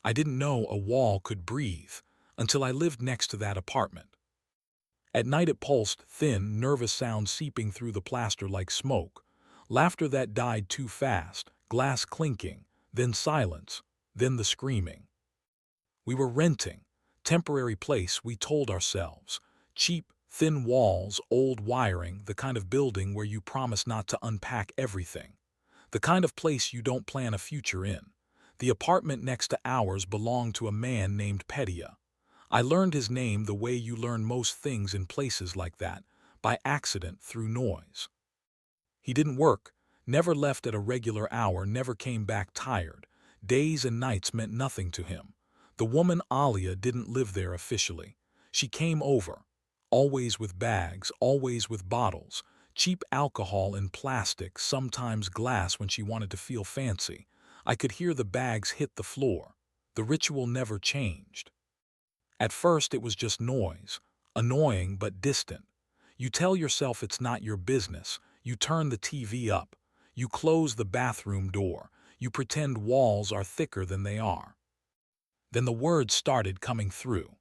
I didn't know a wall could breathe until I lived next to that apartment. At night it pulsed, thin, nervous sounds seeping through the plaster like smoke. Laughter that died too fast, glass clinking, then silence, then the screaming. We were renting. Temporary place, we told ourselves. Cheap, thin walls, old wiring, the kind of building where you promise not to unpack everything. The kind of place you don't plan a future in. The apartment next to ours belonged to a man named Pedia. I learned his name the way you learn most things in places like that, by accident through noise. He didn't work, never left at a regular hour, never came back tired. Days and nights meant nothing to him. The woman Alia didn't live there officially. She came over, always with bags, always with bottles, cheap alcohol in plastic, sometimes glass when she wanted to feel fancy. I could hear the bags hit the floor. The ritual never changed. At first it was just noise, annoying but distant. You tell yourself it's not your business, you turn the TV up, you close the bathroom door, you pretend walls are thicker than they are. Then the words started coming through.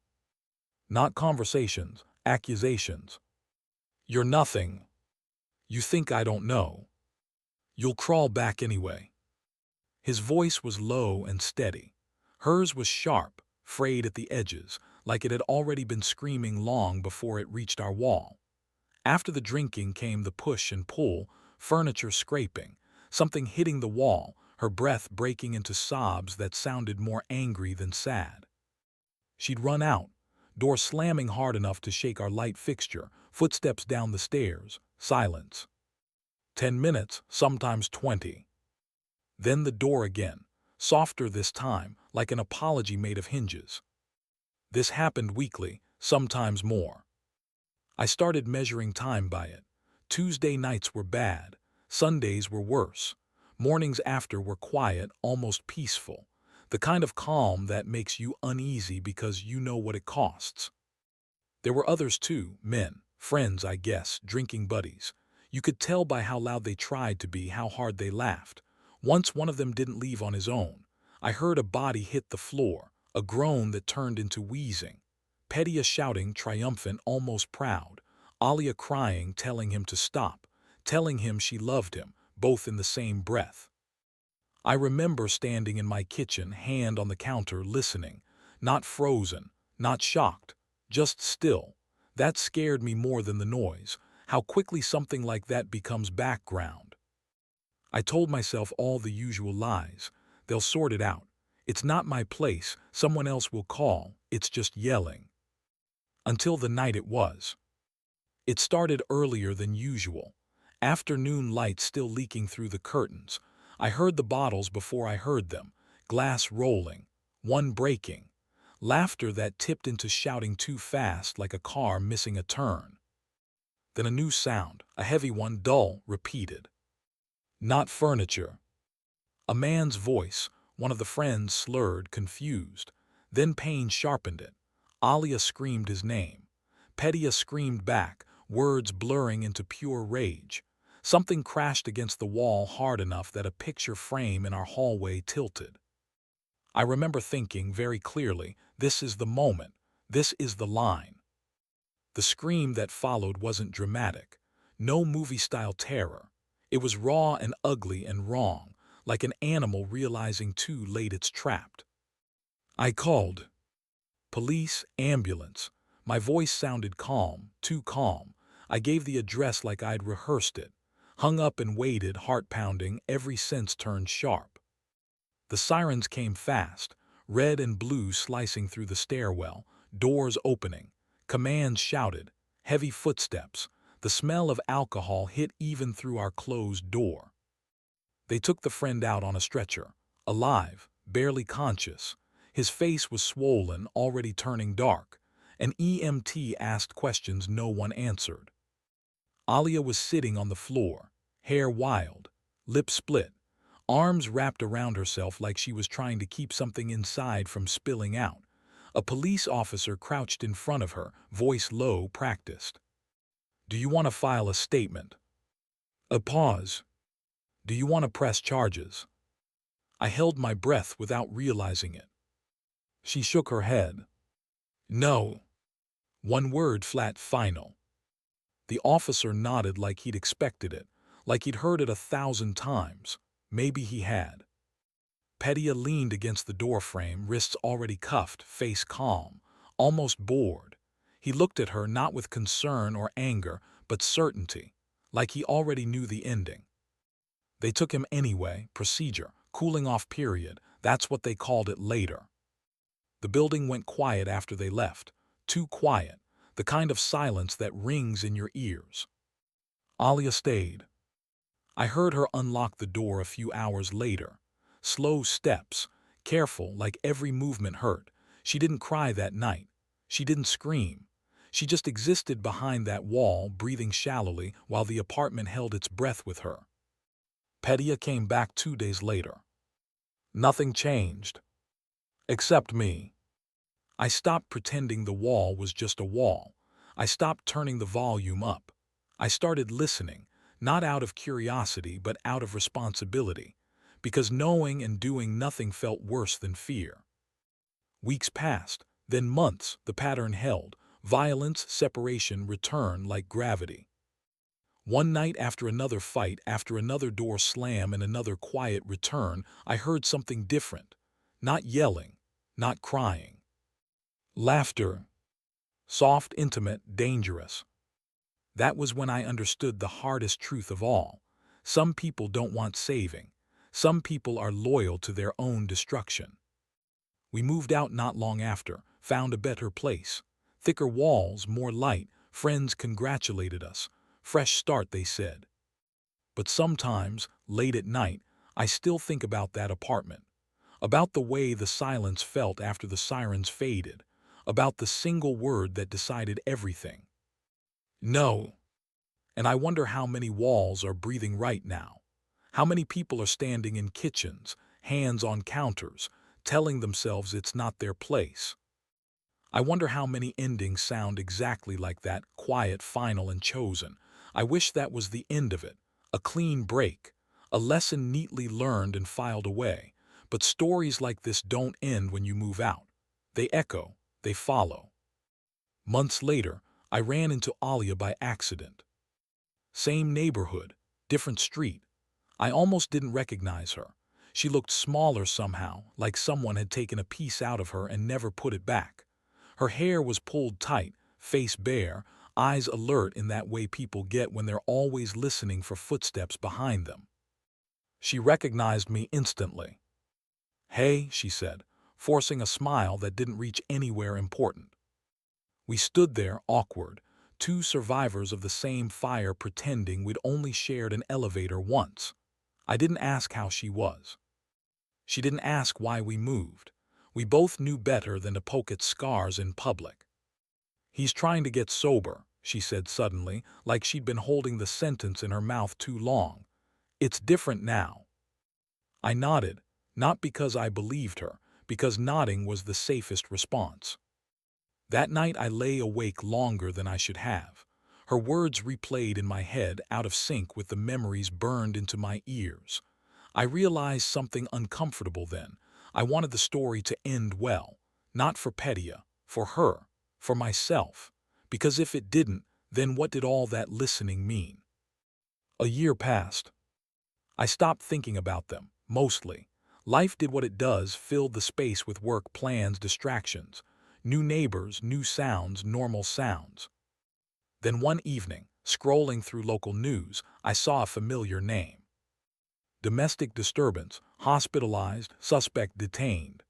Not conversations, accusations. You're nothing. You think I don't know. You'll crawl back anyway. His voice was low and steady. Hers was sharp, frayed at the edges, like it had already been screaming long before it reached our wall. After the drinking came the push and pull, furniture scraping, something hitting the wall, her breath breaking into sobs that sounded more angry than sad. She'd run out, door slamming hard enough to shake our light fixture, footsteps down the stairs, silence. 10 minutes, sometimes 20. Then the door again, softer this time, like an apology made of hinges. This happened weekly, sometimes more. I started measuring time by it. Tuesday nights were bad. Sundays were worse. Mornings after were quiet, almost peaceful. The kind of calm that makes you uneasy because you know what it costs. There were others too, men, friends, I guess, drinking buddies. You could tell by how loud they tried to be, how hard they laughed. Once one of them didn't leave on his own. I heard a body hit the floor, a groan that turned into wheezing. Pedia shouting, triumphant, almost proud. Alia crying, telling him to stop, telling him she loved him, both in the same breath. I remember standing in my kitchen, hand on the counter, listening. Not frozen, not shocked, just still. That scared me more than the noise, how quickly something like that becomes background. I told myself all the usual lies. They'll sort it out. It's not my place, someone else will call, it's just yelling. Until the night it was. It started earlier than usual. Afternoon light still leaking through the curtains. I heard the bottles before I heard them, glass rolling, one breaking. Laughter that tipped into shouting too fast, like a car missing a turn. Then a new sound, a heavy one, dull, repeated. Not furniture. A man's voice, one of the friends, slurred, confused. Then pain sharpened it. Alia screamed his name. Pedia screamed back, words blurring into pure rage. Something crashed against the wall hard enough that a picture frame in our hallway tilted. I remember thinking very clearly, this is the moment, this is the line. The scream that followed wasn't dramatic, no movie-style terror. It was raw and ugly and wrong, like an animal realizing too late it's trapped. I called. Police, ambulance. My voice sounded calm, too calm. I gave the address like I'd rehearsed it. Hung up and waited, heart pounding, every sense turned sharp. The sirens came fast, red and blue slicing through the stairwell, doors opening. Commands shouted, heavy footsteps. The smell of alcohol hit even through our closed door. They took the friend out on a stretcher, alive, barely conscious. His face was swollen, already turning dark. An EMT asked questions no one answered. Alia was sitting on the floor, hair wild, lips split, arms wrapped around herself like she was trying to keep something inside from spilling out. A police officer crouched in front of her, voice low, practiced. Do you want to file a statement? A pause. Do you want to press charges? I held my breath without realizing it. She shook her head. No. One word flat, final. The officer nodded like he'd expected it, like he'd heard it 1,000 times. Maybe he had. Petya leaned against the doorframe, wrists already cuffed, face calm, almost bored. He looked at her not with concern or anger, but certainty, like he already knew the ending. They took him anyway, procedure, cooling off period, that's what they called it later. The building went quiet after they left, too quiet, the kind of silence that rings in your ears. Alia stayed. I heard her unlock the door a few hours later. Slow steps, careful, like every movement hurt. She didn't cry that night. She didn't scream. She just existed behind that wall, breathing shallowly while the apartment held its breath with her. Petya came back 2 days later. Nothing changed. Except me. I stopped pretending the wall was just a wall. I stopped turning the volume up. I started listening, not out of curiosity but out of responsibility, because knowing and doing nothing felt worse than fear. Weeks passed, then months. The pattern held. Violence, separation, return like gravity. One night after another fight, after another door slam and another quiet return, I heard something different. Not yelling, not crying. Laughter. Soft, intimate, dangerous. That was when I understood the hardest truth of all. Some people don't want saving. Some people are loyal to their own destruction. We moved out not long after, found a better place. Thicker walls, more light, friends congratulated us. Fresh start, they said. But sometimes, late at night, I still think about that apartment. About the way the silence felt after the sirens faded. About the single word that decided everything. No. And I wonder how many walls are breathing right now. How many people are standing in kitchens, hands on counters, telling themselves it's not their place. I wonder how many endings sound exactly like that, quiet, final, and chosen. I wish that was the end of it, a clean break, a lesson neatly learned and filed away. But stories like this don't end when you move out. They echo, they follow. Months later, I ran into Alia by accident. Same neighborhood, different street. I almost didn't recognize her. She looked smaller somehow, like someone had taken a piece out of her and never put it back. Her hair was pulled tight, face bare, eyes alert in that way people get when they're always listening for footsteps behind them. She recognized me instantly. "Hey," she said, forcing a smile that didn't reach anywhere important. We stood there, awkward, two survivors of the same fire pretending we'd only shared an elevator once. I didn't ask how she was. She didn't ask why we moved. We both knew better than to poke at scars in public. "He's trying to get sober," she said suddenly, like she'd been holding the sentence in her mouth too long. "It's different now." I nodded, not because I believed her, because nodding was the safest response. That night I lay awake longer than I should have. Her words replayed in my head, out of sync with the memories burned into my ears. I realized something uncomfortable then. I wanted the story to end well. Not for Petya, for her, for myself. Because if it didn't, then what did all that listening mean? A year passed. I stopped thinking about them, mostly. Life did what it does, filled the space with work, plans, distractions. New neighbors, new sounds, normal sounds. Then one evening, scrolling through local news, I saw a familiar name. Domestic disturbance, hospitalized, suspect detained.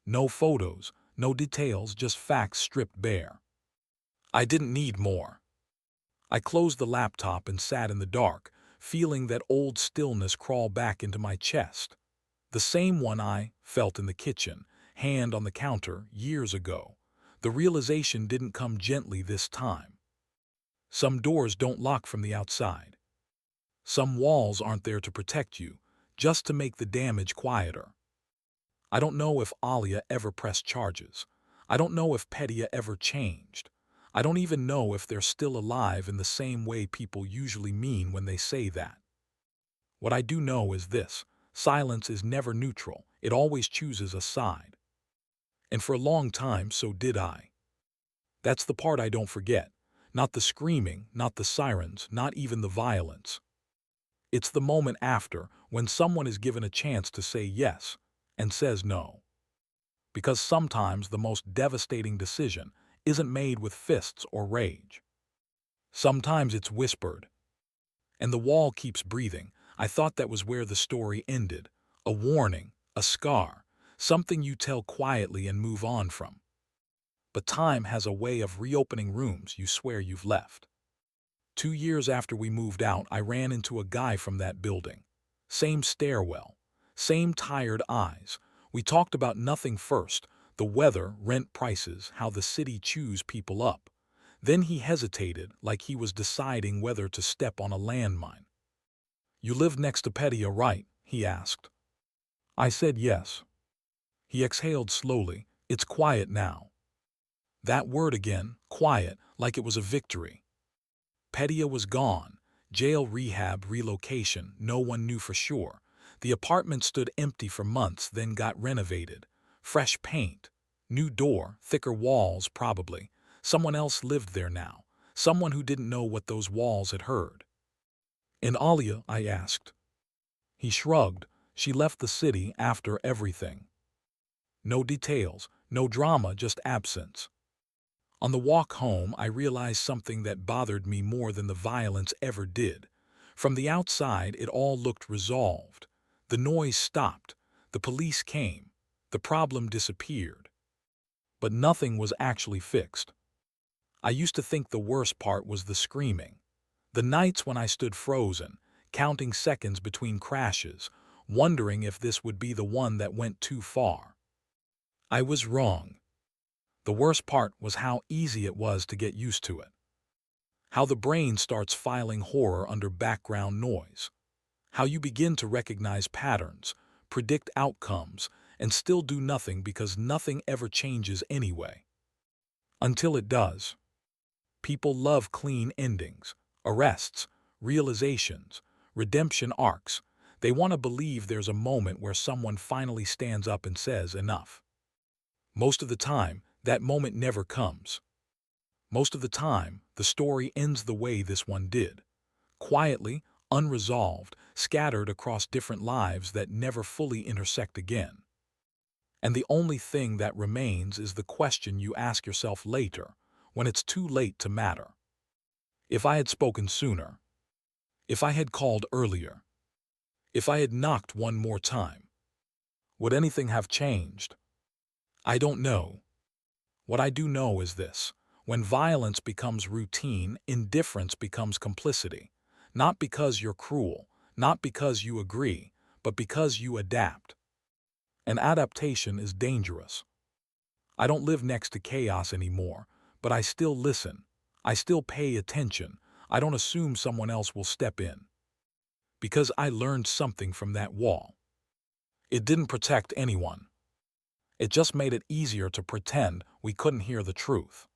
No photos, no details, just facts stripped bare. I didn't need more. I closed the laptop and sat in the dark, feeling that old stillness crawl back into my chest. The same one I felt in the kitchen, hand on the counter, years ago. The realization didn't come gently this time. Some doors don't lock from the outside. Some walls aren't there to protect you, just to make the damage quieter. I don't know if Alia ever pressed charges. I don't know if Petya ever changed. I don't even know if they're still alive in the same way people usually mean when they say that. What I do know is this: silence is never neutral, it always chooses a side. And for a long time, so did I. That's the part I don't forget. Not the screaming, not the sirens, not even the violence. It's the moment after, when someone is given a chance to say yes and says no. Because sometimes the most devastating decision isn't made with fists or rage. Sometimes it's whispered. And the wall keeps breathing. I thought that was where the story ended. A warning, a scar, something you tell quietly and move on from. But time has a way of reopening rooms you swear you've left. 2 years after we moved out, I ran into a guy from that building. Same stairwell, same tired eyes. We talked about nothing first, the weather, rent prices, how the city chews people up. Then he hesitated, like he was deciding whether to step on a landmine. "You live next to Pettia, right?" he asked. I said yes. He exhaled slowly. "It's quiet now." That word again, quiet, like it was a victory. Pettia was gone. Jail, rehab, relocation, no one knew for sure. The apartment stood empty for months, then got renovated. Fresh paint, new door, thicker walls probably. Someone else lived there now. Someone who didn't know what those walls had heard. "And Alia?" I asked. He shrugged. "She left the city after everything." No details, no drama, just absence. On the walk home, I realized something that bothered me more than the violence ever did. From the outside, it all looked resolved. The noise stopped. The police came. The problem disappeared. But nothing was actually fixed. I used to think the worst part was the screaming. The nights when I stood frozen, counting seconds between crashes, wondering if this would be the one that went too far. I was wrong. The worst part was how easy it was to get used to it. How the brain starts filing horror under background noise. How you begin to recognize patterns, predict outcomes, and still do nothing because nothing ever changes anyway. Until it does. People love clean endings, arrests, realizations, redemption arcs. They want to believe there's a moment where someone finally stands up and says enough. Most of the time, that moment never comes. Most of the time, the story ends the way this one did. Quietly, unresolved, scattered across different lives that never fully intersect again. And the only thing that remains is the question you ask yourself later, when it's too late to matter. If I had spoken sooner. If I had called earlier. If I had knocked one more time. Would anything have changed? I don't know. What I do know is this. When violence becomes routine, indifference becomes complicity. Not because you're cruel, not because you agree, but because you adapt. And adaptation is dangerous. I don't live next to chaos anymore, but I still listen. I still pay attention. I don't assume someone else will step in. Because I learned something from that wall. It didn't protect anyone. It just made it easier to pretend we couldn't hear the truth.